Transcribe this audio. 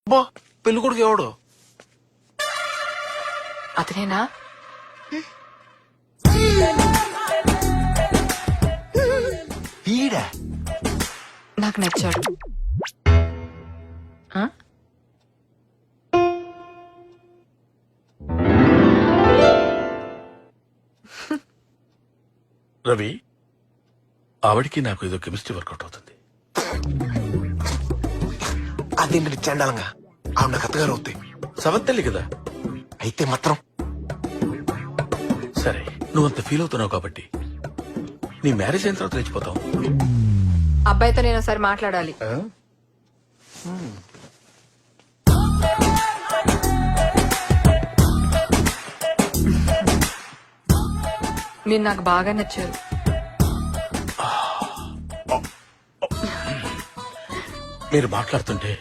బా పెళ్లి కొడుకు ఎవడు? అతనేనా? ఈడా? నాకు నచ్చాడు. ఆ? రవి, ఆవిడికి నాకు ఏదో కెమిస్ట్రీ వర్కౌట్ అవుతుంది. అదేంటి చండాలంగా ఆవిడ నాకు అత్తగారు అవుతాయి. సవత్తెల్లి కదా. అయితే మాత్రం సరే, నువ్వంత ఫీల్ అవుతున్నావు కాబట్టి నీ మ్యారేజ్ అయిన తర్వాత లేచిపోతావు. అబ్బాయితో నేను ఒకసారి మాట్లాడాలి. మీరు నాకు బాగా నచ్చారు. మీరు మాట్లాడుతుంటే